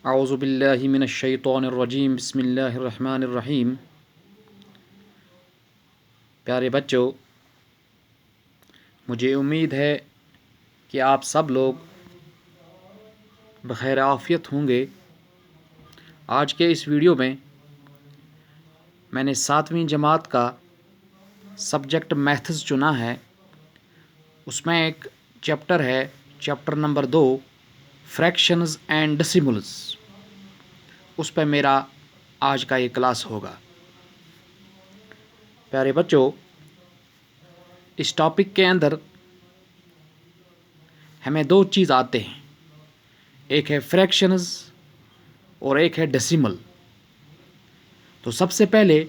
औज़ुबिल्लाहि मिनश्शैतानिर्रजीम बिस्मिल्लाहिर्रहमानिर्रहीम। प्यारे बच्चों, मुझे उम्मीद है कि आप सब लोग बख़ैर आफ़ियत होंगे। आज के इस वीडियो में मैंने 7वीं जमात का सब्जेक्ट मैथ्स चुना है। उसमें एक चैप्टर है, chapter number 2, fractions and decimals. उस पर मेरा आज का ये क्लास होगा। प्यारे बच्चों, इस टॉपिक के अंदर हमें दो चीज़ आते हैं, एक है फ्रैक्शंस और एक है डेसिमल। तो सबसे पहले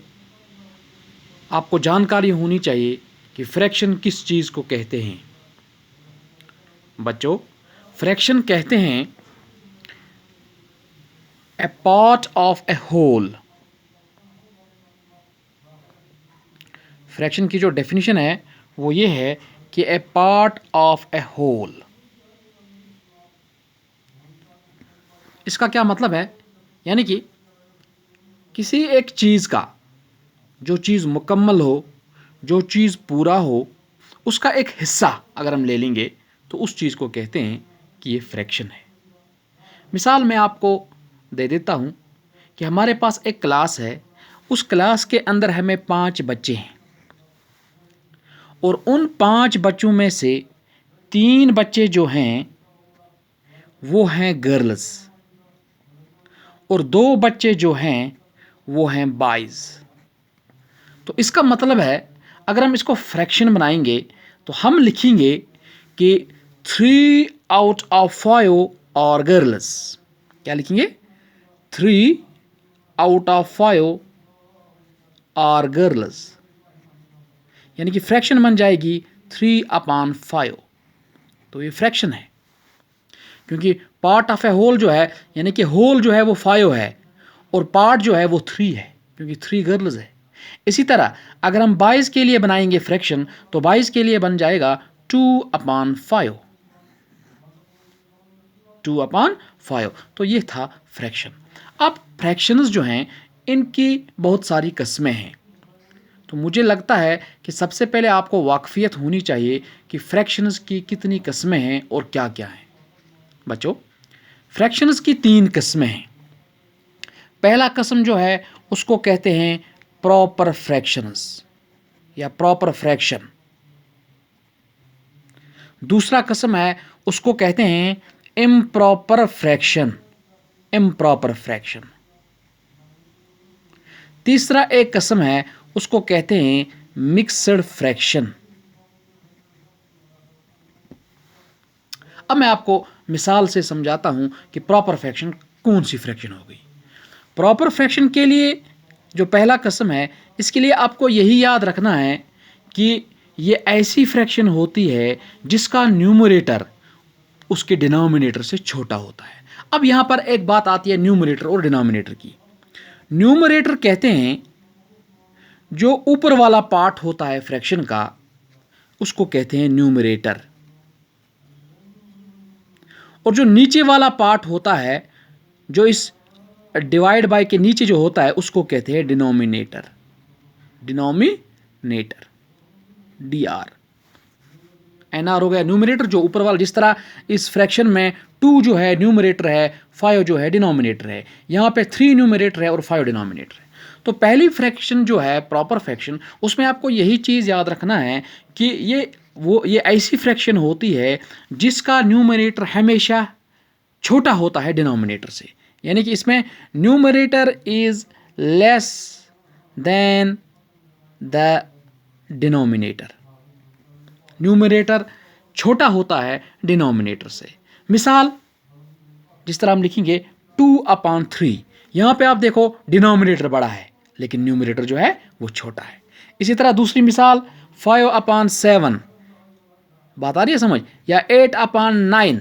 आपको जानकारी होनी चाहिए कि फ्रैक्शन किस चीज़ को कहते हैं। बच्चों, फ्रैक्शन कहते हैं a part of a whole. Fraction की जो डेफिनेशन है वो ये है कि a part of a whole. इसका क्या मतलब है? यानी कि किसी एक चीज़ का, जो चीज़ मुकम्मल हो, जो चीज़ पूरा हो, उसका एक हिस्सा अगर हम ले लेंगे तो उस चीज़ को कहते हैं कि ये फ्रैक्शन है। मिसाल मैं आपको दे देता हूँ कि हमारे पास एक क्लास है। उस क्लास के अंदर हमें 5 बच्चे हैं और उन 5 बच्चों में से 3 बच्चे जो हैं वो हैं गर्ल्स और 2 बच्चे जो हैं वो हैं बॉयज़। तो इसका मतलब है अगर हम इसको फ्रैक्शन बनाएंगे तो हम लिखेंगे कि 3 आउट ऑफ 5 और गर्ल्स। क्या लिखेंगे? 3 आउट ऑफ 5 आर गर्ल्स। यानी कि फ्रैक्शन बन जाएगी 3/5। तो ये फ्रैक्शन है, क्योंकि पार्ट ऑफ ए होल जो है, यानी कि होल जो है वो 5 है और पार्ट जो है वो 3 है, क्योंकि 3 गर्ल्स है। इसी तरह अगर हम 22 के लिए बनाएंगे फ्रैक्शन तो 22 के लिए बन जाएगा 2/5। 2/5। तो ये था फ्रैक्शन। अब फ्रैक्शंस जो हैं इनकी बहुत सारी किस्में हैं। तो मुझे लगता है कि सबसे पहले आपको वाकफियत होनी चाहिए कि फ्रैक्शंस की कितनी किस्में हैं और क्या क्या हैं। बच्चों, फ्रैक्शंस की 3 किस्में हैं। पहला किस्म जो है उसको कहते हैं प्रॉपर फ्रैक्शंस या प्रॉपर फ्रैक्शन। दूसरा किस्म है उसको कहते हैं इम्प्रॉपर फ्रैक्शन। Improper fraction. तीसरा एक किस्म है उसको कहते हैं मिक्सड फ्रैक्शन। अब मैं आपको मिसाल से समझाता हूं कि प्रॉपर फ्रैक्शन कौन सी फ्रैक्शन हो गई। प्रॉपर फ्रैक्शन के लिए जो पहला किस्म है, इसके लिए आपको यही याद रखना है कि ये ऐसी फ्रैक्शन होती है जिसका न्यूमरेटर उसके डिनोमिनेटर से छोटा होता है। अब यहां पर एक बात आती है न्यूमरेटर और डिनोमिनेटर की। न्यूमरेटर कहते हैं जो ऊपर वाला पार्ट होता है फ्रैक्शन का, उसको कहते हैं न्यूमरेटर, और जो नीचे वाला पार्ट होता है, जो इस डिवाइड बाय के नीचे जो होता है, उसको कहते हैं डिनोमिनेटर। Denominator, DR। NR हो गया न्यूमरेटर, जो ऊपर वाला। जिस तरह इस फ्रैक्शन में 2 जो है न्यूमरेटर है, 5 जो है डिनोमिनेटर है। यहाँ पे 3 न्यूमरेटर है और 5 डिनोमिनेटर है। तो पहली फ्रैक्शन जो है प्रॉपर फ्रैक्शन, उसमें आपको यही चीज़ याद रखना है कि ये ऐसी फ्रैक्शन होती है जिसका न्यूमरेटर हमेशा छोटा होता है डिनोमिनेटर से। यानी कि इसमें numerator is less than the denominator. Numerator छोटा होता है डिनोमिनेटर से। मिसाल जिस तरह हम लिखेंगे 2/3। यहाँ पे आप देखो डिनोमिनेटर बड़ा है लेकिन न्यूमरेटर जो है वो छोटा है। इसी तरह दूसरी मिसाल 5/7। बात आ रही है समझ? या 8/9।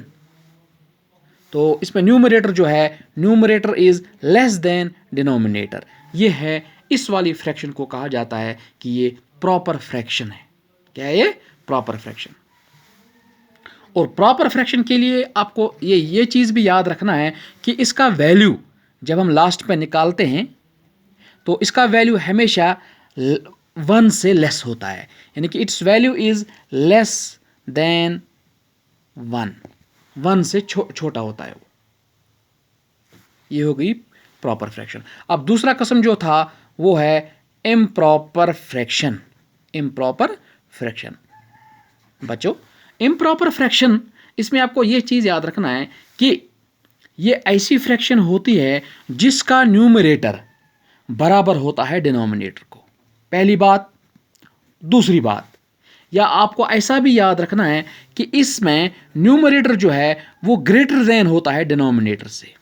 तो इसमें न्यूमरेटर जो है, numerator is less than denominator. ये है, इस वाली फ्रैक्शन को कहा जाता है कि ये प्रॉपर फ्रैक्शन है। क्या है ये? Proper fraction. और प्रॉपर फ्रैक्शन के लिए आपको ये चीज़ भी याद रखना है कि इसका वैल्यू जब हम लास्ट पे निकालते हैं तो इसका वैल्यू हमेशा 1 से लेस होता है, यानी कि it's value is less than 1 से छोटा होता है वो। ये हो गई प्रॉपर फ्रैक्शन। अब दूसरा किस्म जो था वो है इम्प्रॉपर फ्रैक्शन। इम्प्रॉपर फ्रैक्शन बच्चों, इम्प्रॉपर फ्रैक्शन, इसमें आपको ये चीज़ याद रखना है कि ये ऐसी फ्रैक्शन होती है जिसका न्यूमरेटर बराबर होता है डिनोमिनेटर को। पहली बात। दूसरी बात, या आपको ऐसा भी याद रखना है कि इसमें न्यूमरेटर जो है वो ग्रेटर देन होता है डिनोमिनेटर से।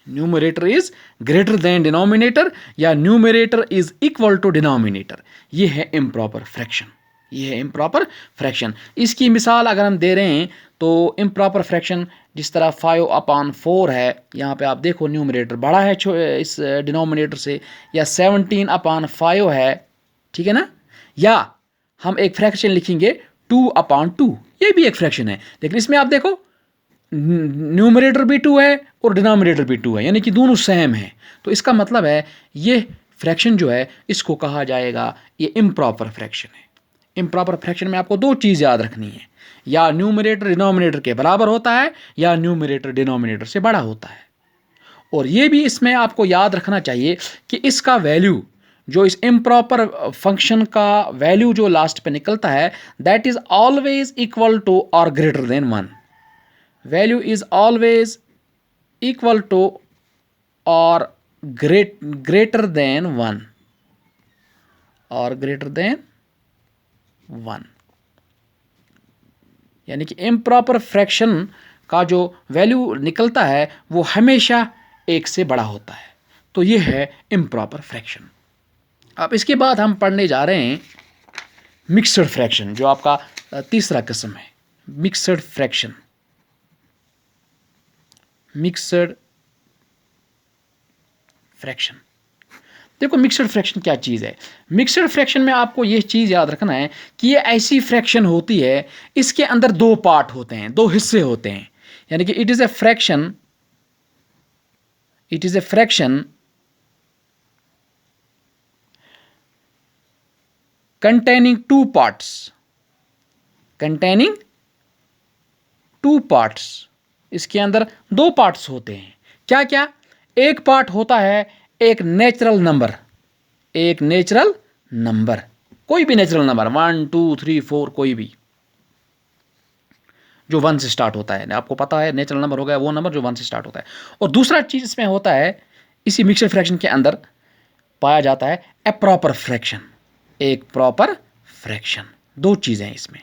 Numerator is greater than denominator या numerator is equal to denominator. ये है इम्प्रॉपर फ्रैक्शन। ये है इम्प्रॉपर फ्रैक्शन। इसकी मिसाल अगर हम दे रहे हैं तो इम्प्रॉपर फ्रैक्शन जिस तरह 5/4 है, यहाँ पे आप देखो न्यूमरेटर बड़ा है इस डिनोमिनेटर से, या 17/5 है, ठीक है ना। या हम एक फ्रैक्शन लिखेंगे 2/2, ये भी एक फ्रैक्शन है, लेकिन इसमें आप देखो न्यूमरेटर भी 2 है और डिनोमिनेटर भी 2 है, यानी कि दोनों सेम है। तो इसका मतलब है ये फ्रैक्शन जो है इसको कहा जाएगा ये इम्प्रॉपर फ्रैक्शन है। इम्प्रॉपर फ्रैक्शन में आपको दो चीज़ याद रखनी है, या न्यूमरेटर डिनोमिनेटर के बराबर होता है या न्यूमरेटर डिनोमिनेटर से बड़ा होता है। और ये भी इसमें आपको याद रखना चाहिए कि इसका वैल्यू जो इस इम्प्रॉपर फंक्शन का वैल्यू जो लास्ट पे निकलता है that is always equal to और greater than 1। Value is always equal to और ग्रेटर देन 1 और ग्रेटर देन 1, यानी कि इम्प्रॉपर फ्रैक्शन का जो वैल्यू निकलता है वो हमेशा 1 से बड़ा होता है। तो ये है इम्प्रॉपर फ्रैक्शन। अब इसके बाद हम पढ़ने जा रहे हैं मिक्सड फ्रैक्शन, जो आपका तीसरा किस्म है। Mixed fraction. मिक्सड फ्रैक्शन, देखो मिक्सड फ्रैक्शन क्या चीज़ है। मिक्सड फ्रैक्शन में आपको ये चीज़ याद रखना है कि ये ऐसी फ्रैक्शन होती है इसके अंदर दो पार्ट होते हैं, दो हिस्से होते हैं, यानी कि it is a fraction containing two parts। इसके अंदर दो पार्ट्स होते हैं। क्या क्या? एक पार्ट होता है एक नेचुरल नंबर, कोई भी नेचुरल नंबर 1 2 3 4 कोई भी जो 1 से स्टार्ट होता है। आपको पता है नेचुरल नंबर हो गया वो नंबर जो 1 से स्टार्ट होता है। और दूसरा चीज़ इसमें होता है, इसी मिक्सड फ्रैक्शन के अंदर पाया जाता है ए प्रॉपर फ्रैक्शन, एक प्रॉपर फ्रैक्शन। दो चीज़ें हैं इसमें,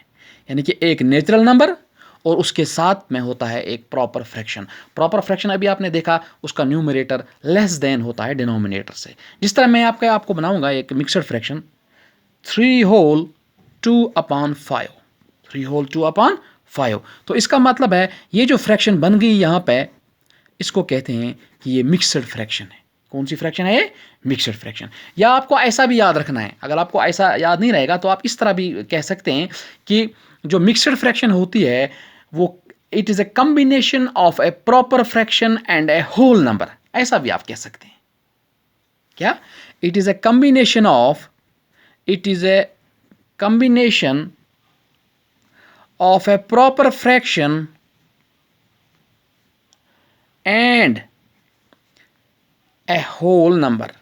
यानी कि एक नेचुरल नंबर और उसके साथ में होता है एक प्रॉपर फ्रैक्शन। प्रॉपर फ्रैक्शन अभी आपने देखा उसका न्यूमरेटर लेस देन होता है डिनोमिनेटर से। जिस तरह मैं आपको बनाऊंगा एक मिक्सड फ्रैक्शन 3 होल 2/5, 3 होल 2/5। तो इसका मतलब है ये जो फ्रैक्शन बन गई यहाँ पे, इसको कहते हैं कि ये मिक्सड फ्रैक्शन है। कौन सी फ्रैक्शन है ये? Mixed fraction. या आपको ऐसा भी याद रखना है, अगर आपको ऐसा याद नहीं रहेगा तो आप इस तरह भी कह सकते हैं कि जो मिक्सड फ्रैक्शन होती है वो it is a combination of a proper fraction and a whole number, ऐसा भी आप कह सकते हैं। क्या? It is a combination of a proper fraction and a whole number.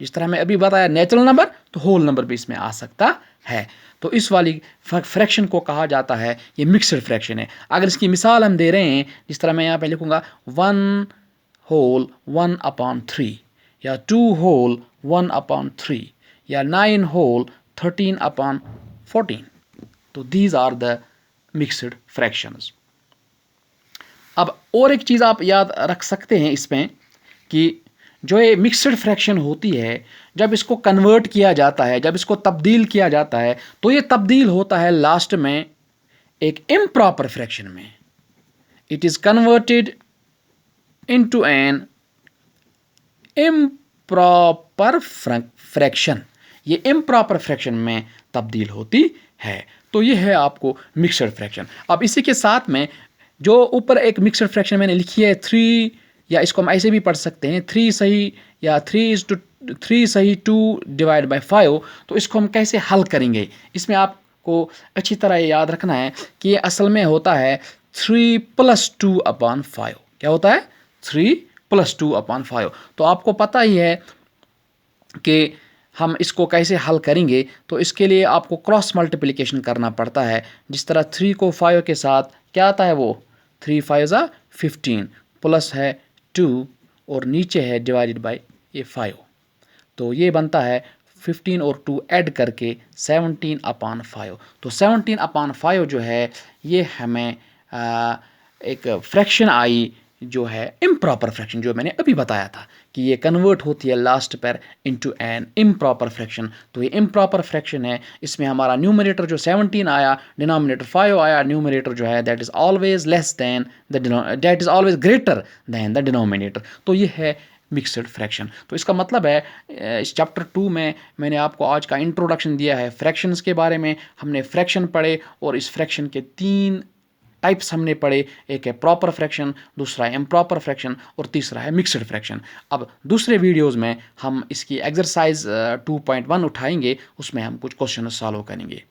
जिस तरह मैं अभी बताया नेचुरल नंबर, तो होल नंबर भी इसमें आ सकता है। तो इस वाली फ्रैक्शन को कहा जाता है ये मिक्सड फ्रैक्शन है। अगर इसकी मिसाल हम दे रहे हैं, जिस तरह मैं यहाँ पे लिखूँगा 1 होल 1/3 या 2 होल 1/3 या 9 होल 13/14, तो these are the mixed fractions. अब और एक चीज़ आप याद रख सकते हैं इसमें कि जो ये मिक्सड फ्रैक्शन होती है, जब इसको कन्वर्ट किया जाता है, जब इसको तब्दील किया जाता है, तो ये तब्दील होता है लास्ट में एक इम्प्रॉपर फ्रैक्शन में। It is converted into an improper fraction. ये इम्प्रॉपर फ्रैक्शन में तब्दील होती है। तो ये है आपको मिक्सड फ्रैक्शन। अब इसी के साथ में जो ऊपर एक मिक्सड फ्रैक्शन मैंने लिखी है 3, या इसको हम ऐसे भी पढ़ सकते हैं 3 सही, या 3 सही 2 डिवाइड बाई 5, तो इसको हम कैसे हल करेंगे। इसमें आपको अच्छी तरह याद रखना है कि ये असल में होता है 3 + 2/5। क्या होता है? 3 + 2/5। तो आपको पता ही है कि हम इसको कैसे हल करेंगे। तो इसके लिए आपको क्रॉस मल्टीप्लिकेशन करना पड़ता है। जिस तरह 3 को 5 के साथ क्या आता है, वो 3 5 ज़ा 15, प्लस है 2 और नीचे है डिवाइडेड बाई ये 5। तो ये बनता है 15 और 2 ऐड करके 17/5। तो 17/5 जो है ये हमें एक फ्रैक्शन आई जो है इम्प्रॉपर फ्रैक्शन, जो मैंने अभी बताया था कि ये कन्वर्ट होती है लास्ट पर इनटू एन इम्प्रॉपर फ्रैक्शन। तो ये इम्प्रॉपर फ्रैक्शन है। इसमें हमारा न्यूमरेटर जो 17 आया, डिनोमिनेटर 5 आया, न्यूमरेटर जो है that is always greater than the denominator. तो ये है मिक्सड फ्रैक्शन। तो इसका मतलब है इस चैप्टर 2 में मैंने आपको आज का इंट्रोडक्शन दिया है फ्रैक्शंस के बारे में। हमने फ्रैक्शन पढ़े और इस फ्रैक्शन के 3 टाइप्स हमने पढ़े। एक है प्रॉपर फ्रैक्शन, दूसरा है इम्प्रॉपर फ्रैक्शन और तीसरा है मिक्सड फ्रैक्शन। अब दूसरे वीडियोज़ में हम इसकी एक्सरसाइज 2.1 उठाएंगे, उसमें हम कुछ क्वेश्चन सॉल्व करेंगे।